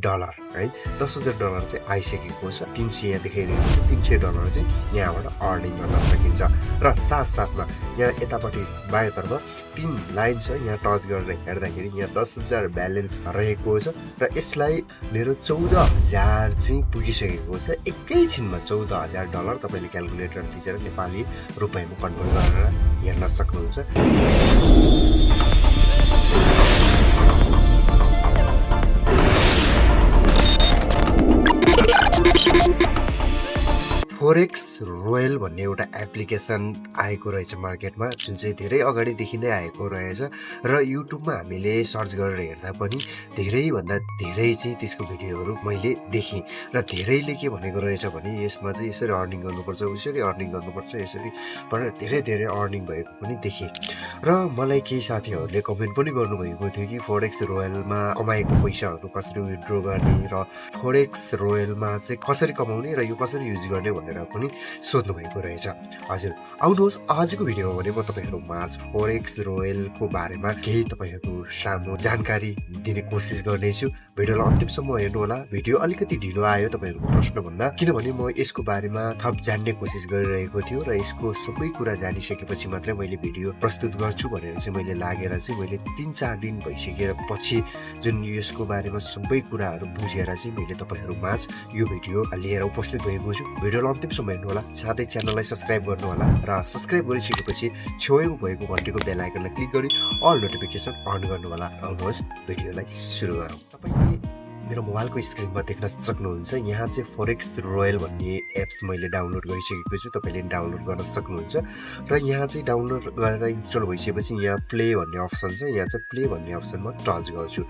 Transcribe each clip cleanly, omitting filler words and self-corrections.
Dollar है $10,000 चाहिँ आइसकेको छ 300 यहाँ देखाइरहेको छ $300 चाहिँ यहाँबाट अर्निङ गर्न सकिन्छ र साथसाथमा यहाँ यतापट्टि बायाँतर्फ 3 लाइन छ यहाँ टच गरेर हेर्दाखेरि यहाँ 10,000 ब्यालेन्स रहेको छ र यसलाई मेरो 14,000 चाहिँ पुगिसकेको छ एकैछिनमा $14,000 तपाईले क्याल्कुलेटर थिचेर नेपाली रुपैयाँमा कन्भर्ट गरेर हेर्न सक्नुहुन्छ फोरेक्स रोयल भन्ने एउटा एप्लिकेसन आएको रहेछ मार्केटमा जुन चाहिँ धेरै अगाडिदेखि नै आएको रहेछ र युट्युबमा हामीले सर्च गरेर हेर्दा पनि धेरैभन्दा धेरै चाहिँ त्यसको भिडियोहरू मैले देखेँ र धेरैले के भनेको रहेछ भने यसमा चाहिँ यसरी अर्निङ गर्नुपर्छ उसरी अर्निङ गर्नुपर्छ यसरी भनेर धेरै धेरै अर्निङ भएको पनि देखेँ र मलाई केही साथीहरूले कमेन्ट पनि गर्नुभएको थियो कि फोरेक्स रोयलमा कमाएको पैसाहरू कसरी विथड्र गर्ने र फोरेक्स रोयलमा चाहिँ कसरी कमाउने र यो कसरी युज गर्ने भनेर पनि सोध्नु भएको रहेछ हजुर आउनुहोस् आजको भिडियोमा भने म तपाईहरुमा फोरेक्स रोयलको बारेमा केही तपाईहरुको सामु जानकारी दिने कोसिस गर्नेछु भिडियोलाई अन्तिमसम्म हेर्नु होला भिडियो अलिकति ढिलो आयो तपाईहरुको प्रश्न भन्दा किनभने म यसको बारेमा थप जान्ने कोसिस गरिरहेको थियो र यसको सबै कुरा जानिसकेपछि मात्रै मैले भिडियो प्रस्तुत गर्छु भनेर चाहिँ मैले लागेर चाहिँ मैले 3-4 दिन भइसकेर पछि जुन यसको बारेमा सबै कुराहरू बुझेर चाहिँ मैले तपाईहरुमा यो भिडियो लिएर उपस्थित भएको छु भिडियोलाई अन्तिमसम्म हेर्नु होला साथै च्यानललाई सब्स्क्राइब गर्नु होला र सब्स्क्राइब गरिसकेपछि छेउमा भएको घण्टीको बेल आइकनलाई क्लिक गरी अल नोटिफिकेसन अन गर्नु होला आउनुहोस् भिडियोलाई सुरु गरौँ तपाईले मेरो मोबाइलको स्क्रिनमा देख्न सक्नुहुन्छ यहाँ चाहिँ फोरेक्स रोयल भन्ने एप्स मैले डाउनलोड गरिसकेको छु तपाईले डाउनलोड गर्न सक्नुहुन्छ र यहाँ चाहिँ डाउनलोड गरेर इन्स्टल भइसकेपछि यहाँ प्ले भन्ने अप्सन छ यहाँ चाहिँ प्ले भन्ने अप्सनमा टच गर्छु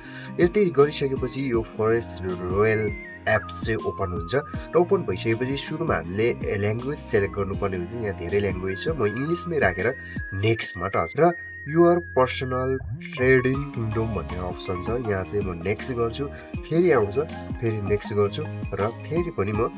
यति गरिसकेपछि यो फोरेक्स रोयल एप चाहिँ ओपन हुन्छ र ओपन भइसकेपछि सुरुमा हामीले ल्याङ्ग्वेज सेलेक्ट गर्नुपर्ने हुन्छ यहाँ धेरै ल्याङ्ग्वेज छ म इङ्ग्लिसमै राखेर नेक्स्टमा टच र युर पर्सनल ट्रेडिङ किङडम भन्ने अप्सन छ यहाँ चाहिँ म नेक्स्ट गर्छु फेरि आउँछ फेरि नेक्स्ट गर्छु र फेरि पनि म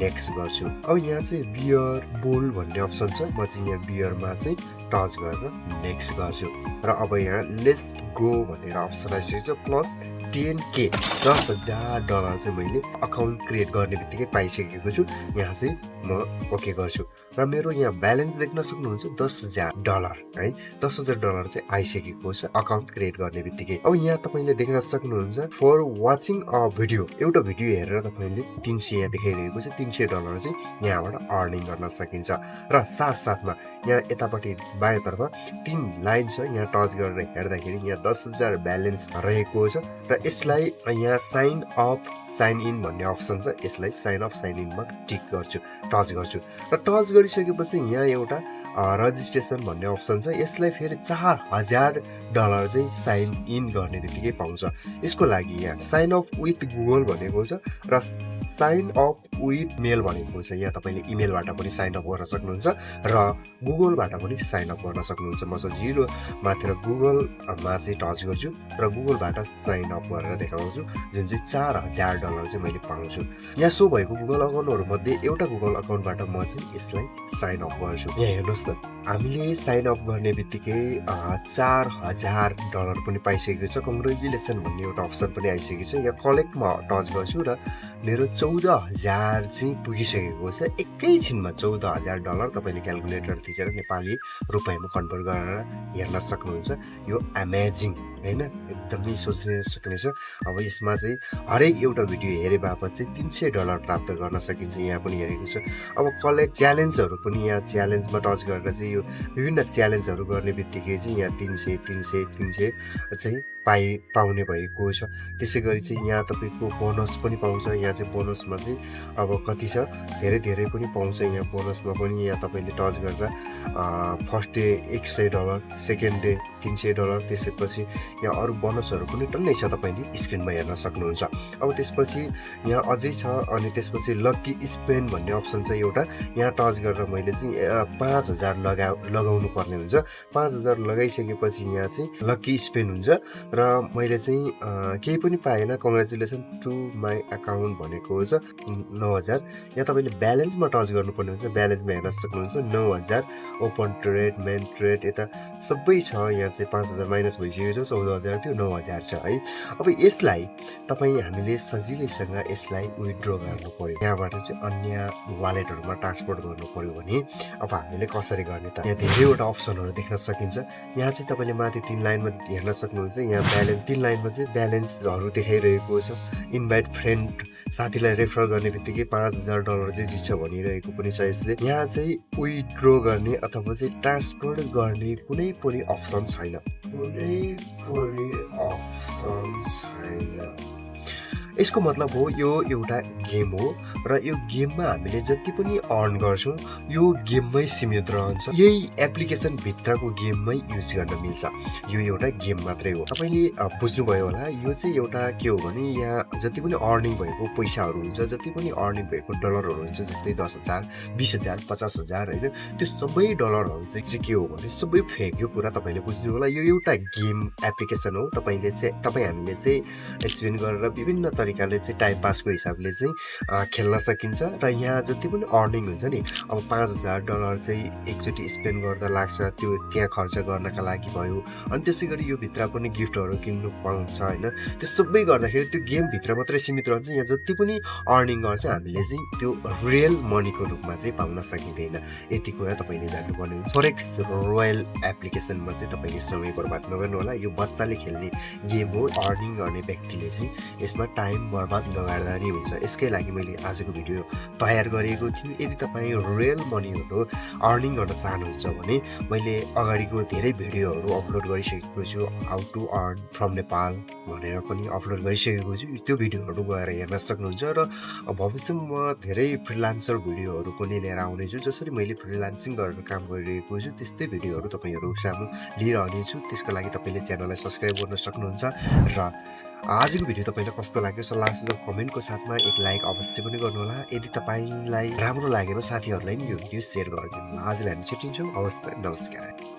नेक्स्ट गर्छु अब यहाँ चाहिँ बियर बोल भन्ने अप्सन छ म चाहिँ यहाँ बियरमा चाहिँ टच गरेर नेक्स्ट गर्छु र अब यहाँ लेट्स गो भनेर अप्सन आइसकेको छ प्लस 10K $10,000 चाहिँ मैले अकाउन्ट क्रिएट गर्ने बित्तिकै पाइसकेको छु यहाँ चाहिँ म ओके गर्छु र मेरो यहाँ ब्यालेन्स देख्न सक्नुहुन्छ $10,000 है $10,000 चाहिँ आइसकेको छ अकाउन्ट क्रिएट गर्ने बित्तिकै अब यहाँ तपाईले देख्न सक्नुहुन्छ फर वाचिङ अ भिडियो एउटा भिडियो हेरेर तपाईले 300 यहाँ देखाइरहेको छ $300 चाहिँ यहाँबाट अर्निङ गर्न सकिन्छ र साथसाथमा यहाँ यतापट्टि बायाँतर्फ 3 लाइन छ यहाँ टच गरेर हेर्दाखेरि यहाँ 10,000 ब्यालेन्स रहेको छ र यसलाई यहाँ साइन अप साइन इन भन्ने अप्सन छ यसलाई साइन अप साइन इनमा टिक गर्छु टच गर्छु र टच गरिसकेपछि यहाँ एउटा रजिस्ट्रेसन भन्ने अप्सन छ यसलाई फेरि $4,000 चाहिँ साइन इन गर्ने बित्तिकै पाउँछ यसको लागि यहाँ साइन अप विथ गुगल भनेको छ र साइन अप विथ मेल भनेको छ यहाँ तपाईले इमेलबाट पनि साइन अप गर्न सक्नुहुन्छ र गुगलबाट पनि साइन अप गर्न सक्नुहुन्छ म सजिलो माथि गुगलमा चाहिँ टच गर्छु र गुगलबाट साइन अप गरेर देखाउँछु जुन चाहिँ $4,000 चाहिँ मैले पाउँछु यहाँ सो भएको गुगल अकाउन्टहरु मध्ये एउटा गुगल अकाउन्टबाट म चाहिँ यसलाई साइन अप गर्छु यहाँ हेर्नुस् त हामीले साइन अप गर्ने बित्तिकै $4,000 पनि पाइसकेको छ कङ्ग्रेचुलेसन भन्ने एउटा अप्सन पनि आइसकेको छ यहाँ कलेक्टमा टच गर्छु र मेरो 14,000 चाहिँ पुगिसकेको छ एकैछिनमा $14,000 तपाईले क्याल्कुलेटर थिचेर नेपाली रुपैयाँमा कन्भर्ट गरेर हेर्न सक्नुहुन्छ यो अमेजिङ हैन एकदमै सोच्न सक्नेछ अब यसमा चाहिँ हरेक एउटा भिडियो हेरे बापत चाहिँ $300 प्राप्त गर्न सकिन्छ यहाँ पनि हेरेको छ अब कलेक्ट च्यालेन्जहरु पनि यहाँ च्यालेन्जमा टच गरेर चाहिँ यो विभिन्न च्यालेन्जहरु गर्ने बित्तिकै चाहिँ यहाँ 300 चाहिँ पाउने भएको छ त्यसैगरी चाहिँ यहाँ तपाईको बोनस पनि पाउँछ यहाँ चाहिँ बोनसमा चाहिँ अब कति छ धेरै पनि पाउँछ यहाँ बोनसमा पनि यहाँ तपाईले टच गरेर फर्स्ट डे $100 सेकेन्ड डे $300 त्यसैपछि यहाँ अरु बोनसहरु पनि टन्नै छ तपाईले स्क्रिनमा हेर्न सक्नुहुन्छ अब त्यसपछि यहाँ अझै छ अनि त्यसपछि लकी स्पेन भन्ने अप्सन छ एउटा यहाँ टच गरेर मैले चाहिँ 5,000 लगाउनु पर्ने हुन्छ 5,000 लगाइसकेपछि यहाँ चाहिँ लकी स्पेन हुन्छ र र मैले चाहिँ केही पनि पाएन। कङ्ग्रेचुलेसन टु माई अकाउन्ट भनेको छ 9,000। यहाँ तपाईँले ब्यालेन्समा टच गर्नुपर्ने हुन्छ। ब्यालेन्समा हेर्न सक्नुहुन्छ 9,000। ओपन ट्रेड, मेन ट्रेड यता सबै छ। यहाँ चाहिँ 5,000 माइनस भइसकेको छ। 14,000 थियो, 9,000 छ है। अब यसलाई हामीले सजिलैसँग यसलाई विथड्र गर्नु पर्यो। यहाँबाट चाहिँ अन्य वालेटहरूमा ट्रान्सफर गर्नु पर्यो भने अब हामीले कसरी गर्ने त? यहाँ धेरैवटा अप्सनहरू देख्न सकिन्छ। यहाँ चाहिँ तपाईँले माथि 3 लाइनमा हेर्न सक्नुहुन्छ। यहाँ ब्यालेन्स 3 लाइनमा चाहिँ ब्यालेन्सहरू देखाइरहेको छ। इन्भाइट फ्रेन्ड, साथीलाई रेफर गर्ने बित्तिकै $5,000 चाहिँ जित्छ भनिरहेको पनि छ यसले। यहाँ चाहिँ विथड्र गर्ने अथवा चाहिँ ट्रान्सफर गर्ने कुनै पनि अप्सन छैन। यसको मतलब हो यो एउटा गेम हो र यो गेममा हामीले जति पनि अर्न गर्छौँ यो गेममै सीमित रहन्छ। यही एप्लिकेसन भित्रको गेममै युज गर्न मिल्छ। यो एउटा गेम मात्रै हो। तपाईँले बुझ्नुभयो होला। यो चाहिँ एउटा के हो भने यहाँ जति पनि अर्निङ भएको पैसाहरू हुन्छ, जति पनि अर्निङ भएको डलरहरू हुन्छ, जस्तै 10,000, 20,000, 50,000 होइन, त्यो सबै डलरहरू चाहिँ के हो भने सबै फेक। यो कुरा तपाईँले बुझ्नु होला। यो एउटा गेम एप्लिकेसन हो। हामीले चाहिँ एक्सप्लेन गरेर विभिन्न तरिकाले चाहिँ टाइम पासको हिसाबले चाहिँ खेल्न सकिन्छ। र यहाँ जति पनि अर्निङ हुन्छ नि, अब $5,000 चाहिँ एकचोटि स्पेन्ड गर्दा लाग्छ, त्यो त्यहाँ खर्च गर्नका लागि भयो। अनि त्यसै गरी यो भित्र पनि गिफ्टहरू किन्नु पाउँछ होइन। त्यो सबै गर्दाखेरि त्यो गेमभित्र मात्रै सीमित रहन्छ। यहाँ जति पनि अर्निङ गर्छ हामीले चाहिँ त्यो रियल मनीको रूपमा चाहिँ पाउन सकिँदैन। यति कुरा तपाईँले जान्नुपर्ने हुन्छ। फोरेक्स रोयल एप्लिकेसनमा चाहिँ तपाईँले समय बर्बाद नगर्नु होला। यो बच्चाले खेल्ने गेम हो। अर्निङ गर्ने व्यक्तिले चाहिँ यसमा टाइम बर्बाद नगर्दा नि हुन्छ। यसकै लागि मैले आजको भिडियो तयार गरेको थिएँ। यदि तपाईँ रियल मनीहरू अर्निङ गर्न चाहनुहुन्छ भने मैले अगाडिको धेरै भिडियोहरू अपलोड गरिसकेको छु। How to earn from Nepal भनेर पनि अपलोड गरिसकेको छु। त्यो भिडियोहरू गएर हेर्न सक्नुहुन्छ। र भविष्यमा म धेरै फ्रिलान्सर भिडियोहरू पनि लिएर आउनेछु। जसरी मैले फ्रिलान्सिङ गरेर काम गरिरहेको छु त्यस्तै भिडियोहरू तपाईँहरू सामु लिइरहनेछु। त्यसको लागि तपाईँले च्यानललाई सब्सक्राइब गर्न सक्नुहुन्छ। र आजको भिडियो तपाईँलाई कस्तो लाग्यो सल्लाह सुझाव कमेन्टको साथमा एक लाइक अवश्य पनि गर्नुहोला। यदि तपाईँलाई राम्रो लागेन साथीहरूलाई नि यो भिडियो सेयर गरिदिनु होला। आजलाई हामी छुट्टिन्छौँ। हवस् त, नमस्कार।